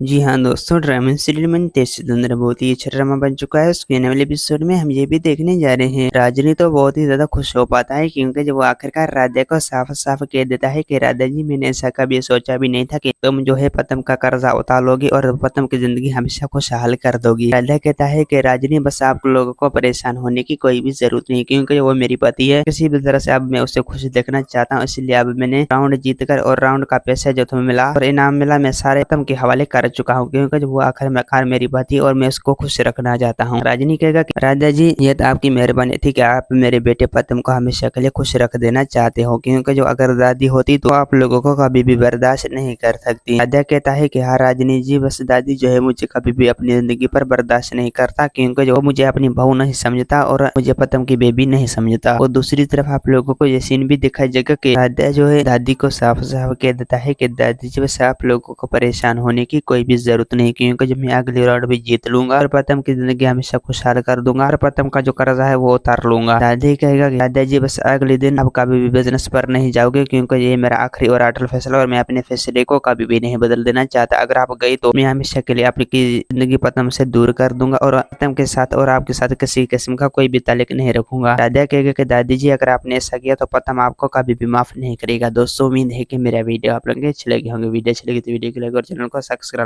जी हाँ दोस्तों, drama serial में तेज सितंदर बहुत ही अच्छा ड्रामा बन चुका है। उसके आने वाले एपिसोड में हम ये भी देखने जा रहे हैं। राजनी तो बहुत ही ज्यादा खुश हो पाता है क्योंकि जब वो आखिरकार राधा को साफ साफ कह देता है कि राधा जी, मैंने ऐसा कभी सोचा भी नहीं था कि तुम जो है पतम का कर्जा उतारोगी और पतम की जिंदगी हमेशा खुशहाल कर दोगी। राधा कहता है कि राजनी, बस आप लोगों को परेशान होने की कोई भी जरूरत नहीं, क्योंकि वो मेरी पति है। किसी भी तरह से अब मैं उसे खुश देखना चाहता हूँ, इसलिए अब मैंने राउंड जीत कर और राउंड का पैसा जो तुम्हें मिला और इनाम मिला, मैं सारे पतम के हवाले कर चुका हूँ, क्योंकि वो आखिर में कार मेरी बात थी और मैं उसको खुश रखना चाहता हूँ। राजनी कहेगा कि राधा जी, ये तो आपकी मेहरबानी थी कि आप मेरे बेटे पतम को हमेशा के लिए खुश रख देना चाहते हो, क्योंकि जो अगर दादी होती तो आप लोगों को कभी भी बर्दाश्त नहीं कर सकती। राधा कहता है कि हाँ राजनी जी, बस दादी जो है मुझे कभी भी अपनी जिंदगी पर बर्दाश्त नहीं करता, क्योंकि जो मुझे अपनी बहू नहीं समझता और मुझे पतम की बेबी नहीं समझता। और दूसरी तरफ आप लोगों को ये सीन भी दिखाई जाएगा कि राधा जो है दादी को साफ साफ कह देता है कि दादी जी, बस आप लोगों को परेशान होने की कोई भी जरूरत नहीं, क्योंकि जब मैं अगली राउंड भी जीत लूंगा और पतम की जिंदगी हमेशा खुशहाल कर दूंगा और पतम का जो कर्जा है वो उतार लूंगा। दादी कहेगा कि दादा जी, बस अगले दिन अब कभी भी बिजनेस पर नहीं जाओगे, क्योंकि ये मेरा आखिरी और अटल फैसला और मैं अपने फैसले को कभी भी नहीं बदल देना चाहता। अगर आप गई तो मैं हमेशा के लिए आपकी जिंदगी पतम से दूर कर दूंगा और पतम के साथ और आपके साथ किसी किस्म का कोई भी ताल्लुक नहीं रखूंगा। दादा कहेगा कि दादी जी, अगर आपने ऐसा किया तो पतम आपको कभी भी माफ नहीं करेगा। दोस्तों, उम्मीद है कि मेरा वीडियो आप लोगों को अच्छी लगी होंगे। वीडियो अच्छी लगी तो वीडियो को लाइक और चैनल को सब्सक्राइब